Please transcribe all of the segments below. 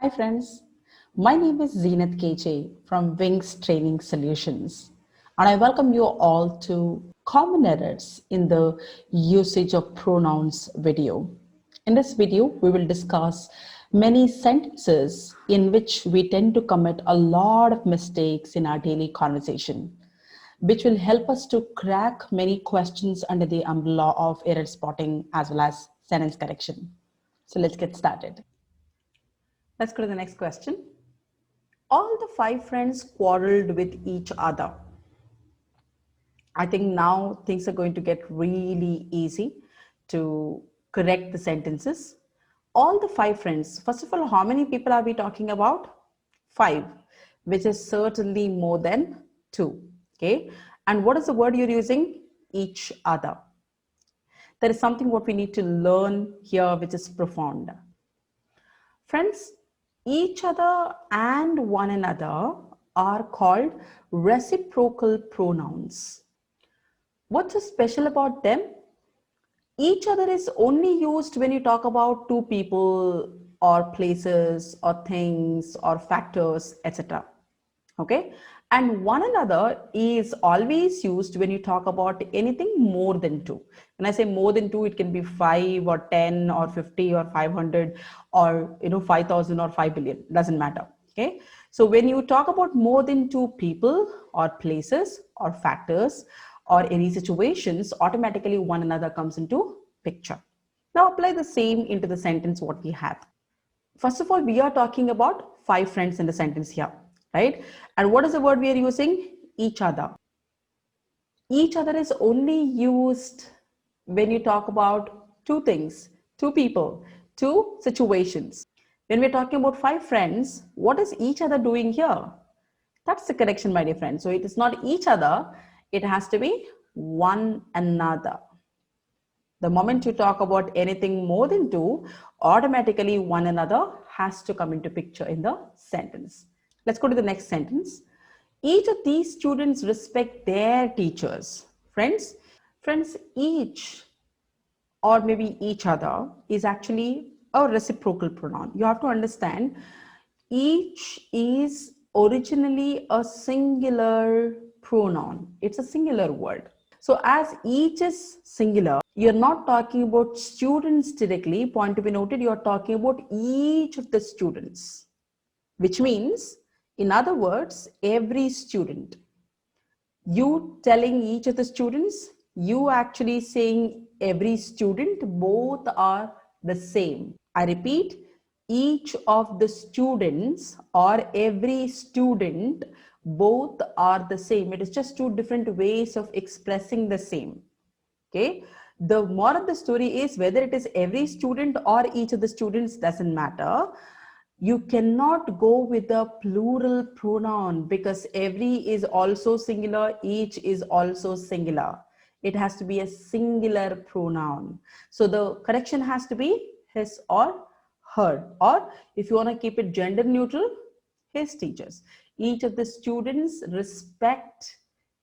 Hi friends, my name is Zeenath K J from Wings Training Solutions, and I welcome you all to common errors in the usage of pronouns video. In this video, we will discuss many sentences in which we tend to commit a lot of mistakes in our daily conversation, which will help us to crack many questions under the umbrella of error spotting as well as sentence correction. So let's get started. Let's go to the next question. All the five friends quarreled with each other. I think now things are going to get really easy to correct the sentences. All the five friends, first of all, how many people are we talking about? Five, which is certainly more than two. Okay. And what is the word you're using? Each other. There is something what we need to learn here, which is profound. Friends, each other and one another are called reciprocal pronouns. What's so special about them? Each other is only used when you talk about two people or places or things or factors, etc. Okay, and one another is always used when you talk about anything more than two. When I say more than two, it can be 5 or 10 or 50 or 500 or 5,000 or 5 billion, doesn't matter. Okay, so when you talk about more than two people or places or factors or any situations, automatically one another comes into picture. Now apply the same into the sentence what we have. First of all, we are talking about five friends in the sentence here, right? And what is the word we are using? Each other. Each other is only used when you talk about two things, two people, two situations. When we're talking about five friends, what is each other doing here? That's the correction, my dear friend. So it is not each other, it has to be one another. The moment you talk about anything more than two, automatically one another has to come into picture in the sentence. Let's go to the next sentence. Each of these students respect their teachers. Friends, each or maybe each other is actually a reciprocal pronoun. You have to understand each is originally a singular pronoun. It's a singular word. So as each is singular, you're not talking about students directly. Point to be noted, you're talking about each of the students, which means, in other words, every student. You telling each of the students, you actually saying every student, both are the same. I repeat, each of the students or every student, both are the same. It is just two different ways of expressing the same. Okay. The more of the story is whether it is every student or each of the students doesn't matter. You cannot go with a plural pronoun because every is also singular, each is also singular. It has to be a singular pronoun. So the correction has to be his or her, or if you want to keep it gender neutral, his teachers. Each of the students respect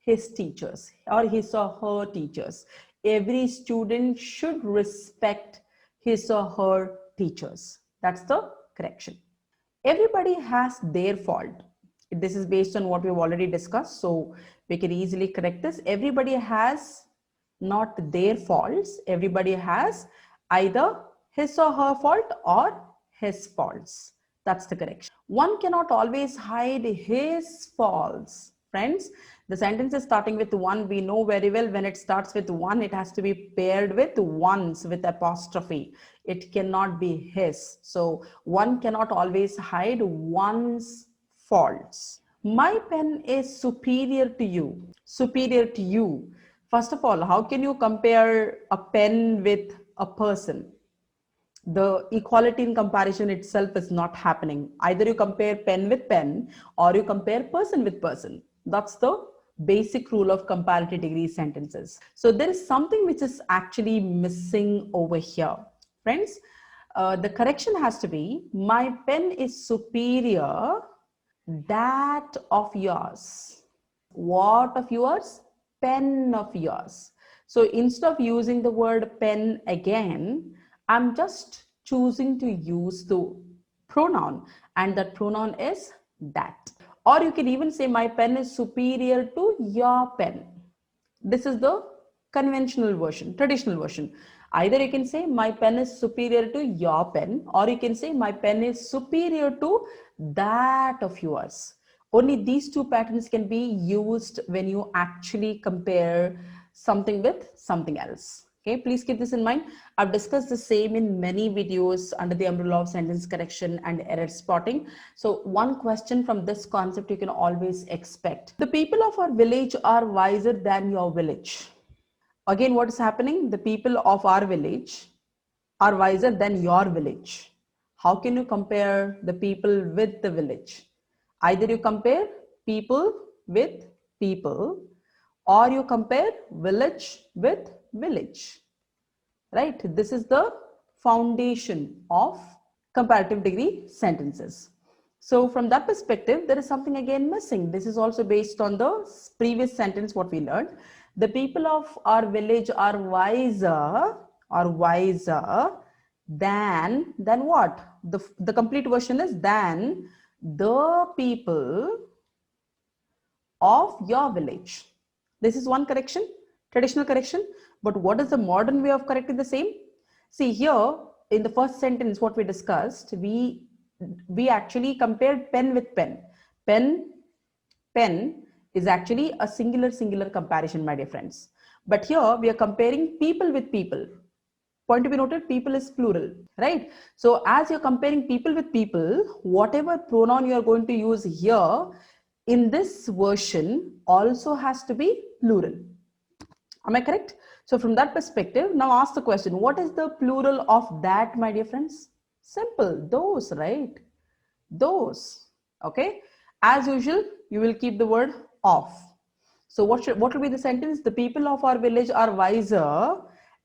his teachers or his or her teachers. Every student should respect his or her teachers. That's the correction. Everybody has their fault. This is based on what we've already discussed, so we can easily correct this. Everybody has not their faults. Everybody has either his or her fault or his faults. That's the correction. One cannot always hide his faults. Friends, the sentence is starting with one. We know very well when it starts with one, it has to be paired with ones with apostrophe. It cannot be his. So one cannot always hide one's faults. My pen is superior to you. Superior to you. First of all, how can you compare a pen with a person? The equality in comparison itself is not happening. Either you compare pen with pen or you compare person with person. That's the basic rule of comparative degree sentences. So there is something which is actually missing over here. Friends, the correction has to be, my pen is superior that of yours. What of yours? Pen of yours. So instead of using the word pen again, I'm just choosing to use the pronoun, and that pronoun is that. Or you can even say my pen is superior to your pen. This is the conventional version, traditional version. Either you can say my pen is superior to your pen, or you can say my pen is superior to that of yours. Only these two patterns can be used when you actually compare something with something else. Okay, please keep this in mind. I've discussed the same in many videos under the umbrella of sentence correction and error spotting. So one question from this concept you can always expect. The people of our village are wiser than your village. Again, what is happening? The people of our village are wiser than your village. How can you compare the people with the village? Either you compare people with people, or you compare village with village, right? This is the foundation of comparative degree sentences. So from that perspective, there is something again missing. This is also based on the previous sentence what we learned. The people of our village are wiser than what? The complete version is than the people of your village. This is one correction, traditional correction. But what is the modern way of correcting the same? See here in the first sentence, what we discussed, we actually compared pen with pen. Pen is actually a singular comparison, my dear friends. But here we are comparing people with people. Point to be noted, people is plural, right? So as you're comparing people with people, whatever pronoun you are going to use here in this version also has to be plural. Am I correct? So from that perspective, now ask the question, what is the plural of that, my dear friends? Simple, those, right? Those. Okay. As usual, you will keep the word of. So what will be the sentence? The people of our village are wiser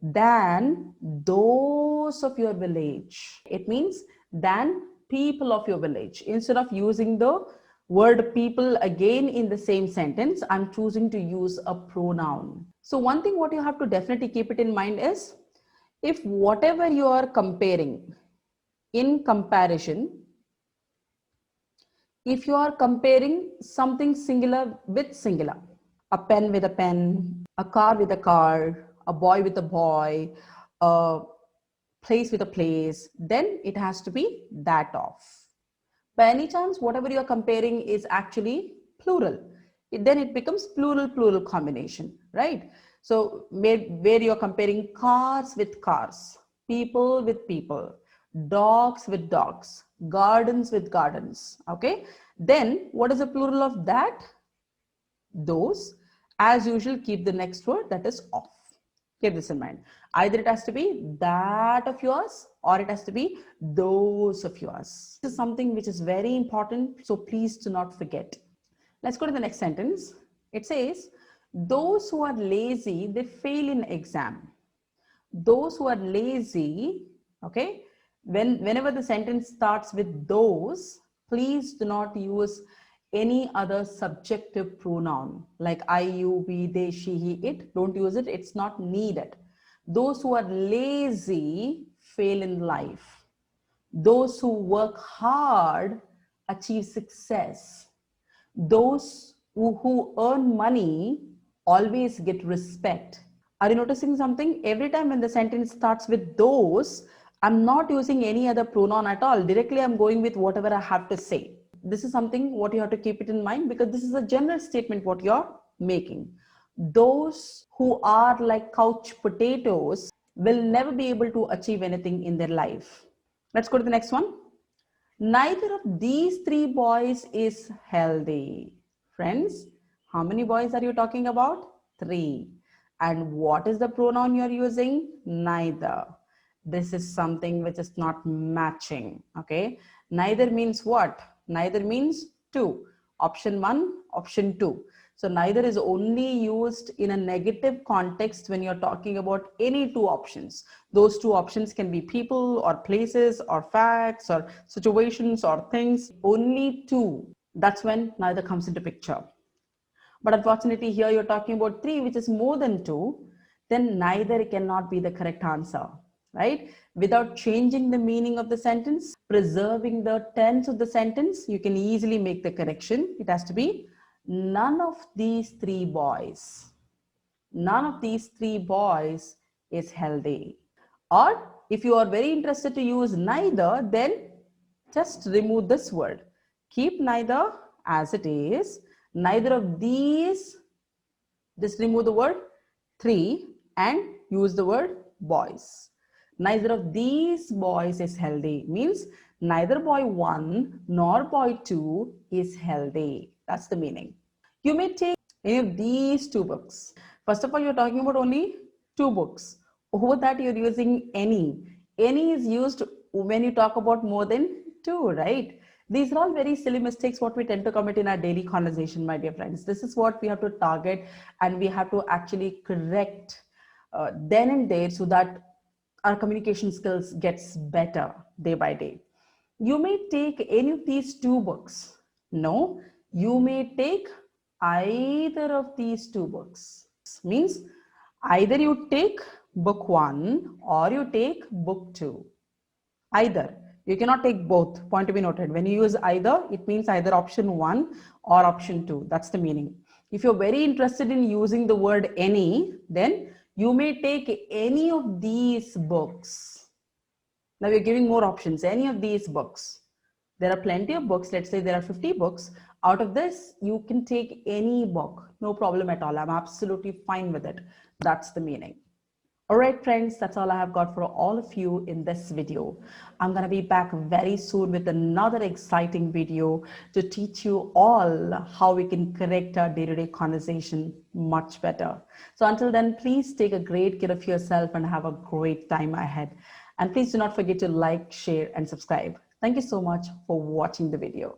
than those of your village. It means than people of your village. Instead of using the word people again in the same sentence, I'm choosing to use a pronoun. So one thing what you have to definitely keep it in mind is, if whatever you are comparing in comparison, if you are comparing something singular with singular, a pen with a pen, a car with a car, a boy with a boy, a place with a place, then it has to be that of. By any chance, whatever you are comparing is actually plural. Then it becomes plural combination, right? So where you are comparing cars with cars, people with people, dogs with dogs, gardens with gardens, okay? Then what is the plural of that? Those. As usual, keep the next word, that is of. Keep this in mind. Either it has to be that of yours, or it has to be those of yours. This is something which is very important, so please do not forget. Let's go to the next sentence. It says, those who are lazy, they fail in exam. Those who are lazy, okay, whenever the sentence starts with those, please do not use any other subjective pronoun like I, you, we, they, she, he, it. Don't use it. It's not needed. Those who are lazy fail in life. Those who work hard achieve success. Those who earn money always get respect. Are you noticing something? Every time when the sentence starts with those, I'm not using any other pronoun at all. Directly, I'm going with whatever I have to say. This is something what you have to keep it in mind, because this is a general statement what you're making. Those who are like couch potatoes will never be able to achieve anything in their life. Let's go to the next one. Neither of these three boys is healthy. Friends, how many boys are you talking about? Three. And what is the pronoun you're using? Neither. This is something which is not matching. Okay. Neither means what? Neither means two. Option one, option two. So neither is only used in a negative context when you're talking about any two options. Those two options can be people or places or facts or situations or things. Only two. That's when neither comes into picture. But unfortunately here you're talking about three, which is more than two. Then neither cannot be the correct answer. right? Without changing the meaning of the sentence, preserving the tense of the sentence, you can easily make the correction. It has to be none of these three boys. None of these three boys is healthy. Or if you are very interested to use neither, then just remove this word. Keep neither as it is. Neither of these, just remove the word three and use the word boys. Neither of these boys is healthy means neither boy 1 nor boy 2 is healthy. That's the meaning. You may take any of these two books. First of all, you're talking about only two books. Over that, you're using any. Any is used when you talk about more than two, right? These are all very silly mistakes what we tend to commit in our daily conversation, my dear friends. This is what we have to target and we have to actually correct then and there so that our communication skills gets better day by day. You may take any of these two books. No, you may take either of these two books. Means either you take book 1 or you take book 2. Either. You cannot take both. Point to be noted. When you use either, it means either option 1 or option 2. That's the meaning. If you're very interested in using the word any, then you may take any of these books. Now we're giving more options, any of these books. There are plenty of books. Let's say there are 50 books. Out of this, you can take any book. No problem at all. I'm absolutely fine with it. That's the meaning. All right, friends, that's all I have got for all of you in this video. I'm going to be back very soon with another exciting video to teach you all how we can correct our day-to-day conversation much better. So until then, please take a great care of yourself and have a great time ahead. And please do not forget to like, share, and subscribe. Thank you so much for watching the video.